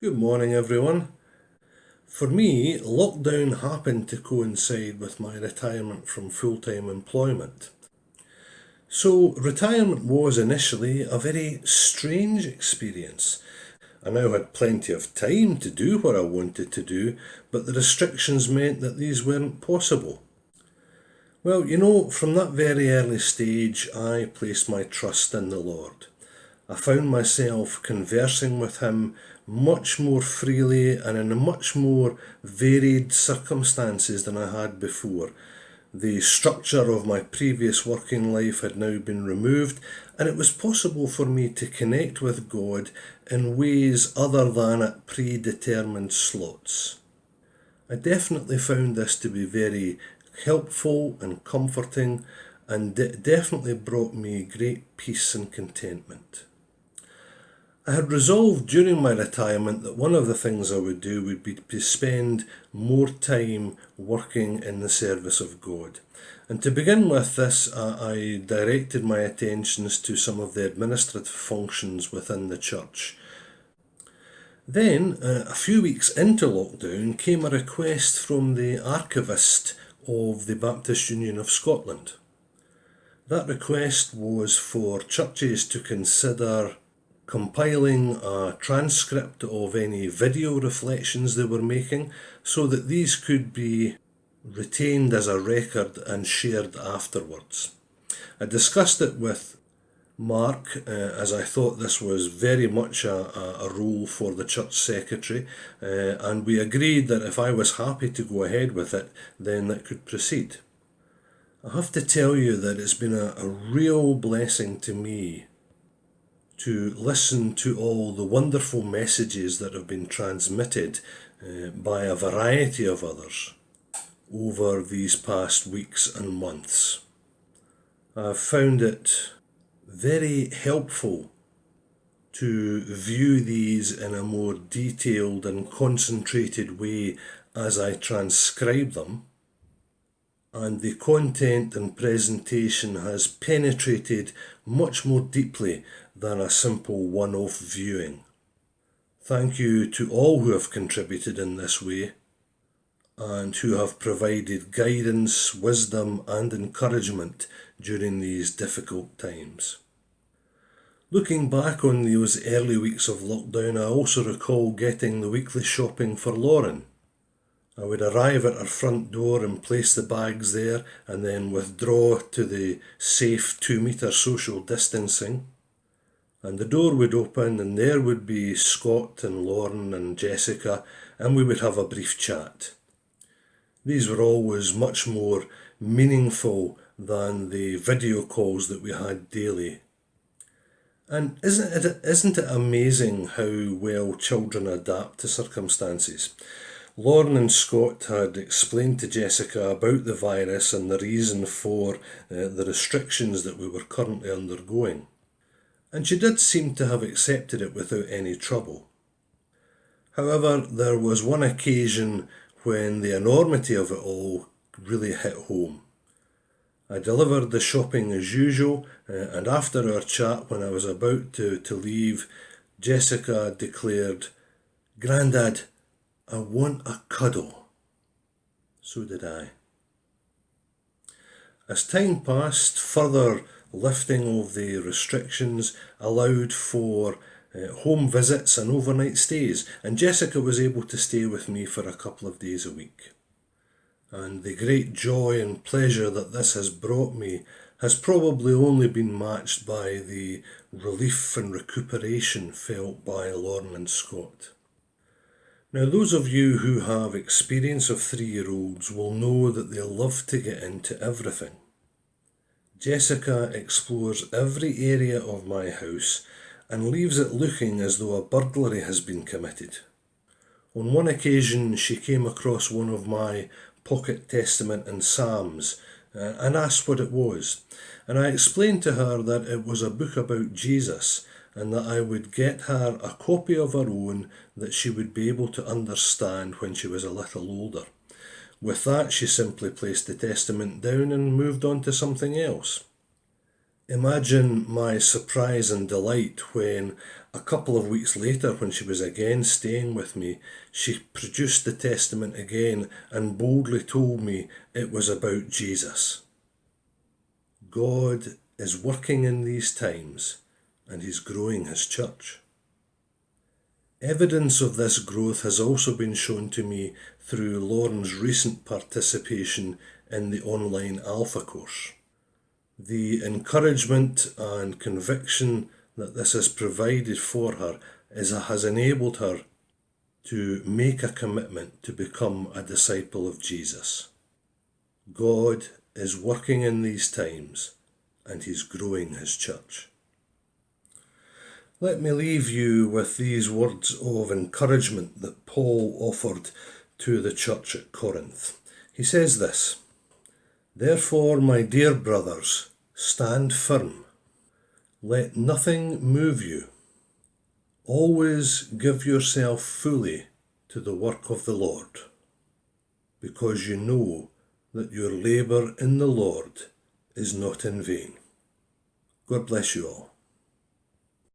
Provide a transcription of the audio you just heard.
Good morning, everyone. For me, lockdown happened to coincide with my retirement from full time employment. So, retirement was initially a very strange experience. I now had plenty of time to do what I wanted to do, but the restrictions meant that these weren't possible. Well, from that very early stage, I placed my trust in the Lord. I found myself conversing with him much more freely and in much more varied circumstances than I had before. The structure of my previous working life had now been removed, and it was possible for me to connect with God in ways other than at predetermined slots. I definitely found this to be very helpful and comforting, and it definitely brought me great peace and contentment. I had resolved during my retirement that one of the things I would do would be to spend more time working in the service of God. And to begin with this, I directed my attentions to some of the administrative functions within the church. Then, a few weeks into lockdown, came a request from the archivist of the Baptist Union of Scotland. That request was for churches to consider compiling a transcript of any video reflections they were making so that these could be retained as a record and shared afterwards. I discussed it with Mark as I thought this was very much a role for the church secretary, and we agreed that if I was happy to go ahead with it, then that could proceed. I have to tell you that it's been a real blessing to me to listen to all the wonderful messages that have been transmitted by a variety of others over these past weeks and months. I've found it very helpful to view these in a more detailed and concentrated way as I transcribe them, and the content and presentation has penetrated much more deeply than a simple one-off viewing. Thank you to all who have contributed in this way and who have provided guidance, wisdom and encouragement during these difficult times. Looking back on those early weeks of lockdown, I also recall getting the weekly shopping for Lauren. I would arrive at her front door and place the bags there and then withdraw to the safe 2 metre social distancing. And the door would open and there would be Scott and Lauren and Jessica, and we would have a brief chat. These were always much more meaningful than the video calls that we had daily. And isn't it amazing how well children adapt to circumstances? Lauren and Scott had explained to Jessica about the virus and the reason for the restrictions that we were currently undergoing. And she did seem to have accepted it without any trouble. However, there was one occasion when the enormity of it all really hit home. I delivered the shopping as usual, and after our chat, when I was about to leave, Jessica declared, "Grandad, I want a cuddle." So did I. As time passed, further lifting of the restrictions allowed for home visits and overnight stays, and Jessica was able to stay with me for a couple of days a week. And the great joy and pleasure that this has brought me has probably only been matched by the relief and recuperation felt by Lauren and Scott. Now, those of you who have experience of 3-year-olds will know that they love to get into everything. Jessica explores every area of my house and leaves it looking as though a burglary has been committed. On one occasion, she came across one of my pocket Testament and Psalms and asked what it was. And I explained to her that it was a book about Jesus and that I would get her a copy of her own that she would be able to understand when she was a little older. With that, she simply placed the Testament down and moved on to something else. Imagine my surprise and delight when, a couple of weeks later, when she was again staying with me, she produced the testament again and boldly told me it was about Jesus. God is working in these times, and He's growing His church. Evidence of this growth has also been shown to me through Lauren's recent participation in the online Alpha course. The encouragement and conviction that this has provided for her has enabled her to make a commitment to become a disciple of Jesus. God is working in these times, and He's growing His church. Let me leave you with these words of encouragement that Paul offered to the church at Corinth. He says this: "Therefore, my dear brothers, stand firm. Let nothing move you. Always give yourself fully to the work of the Lord, because you know that your labour in the Lord is not in vain." God bless you all.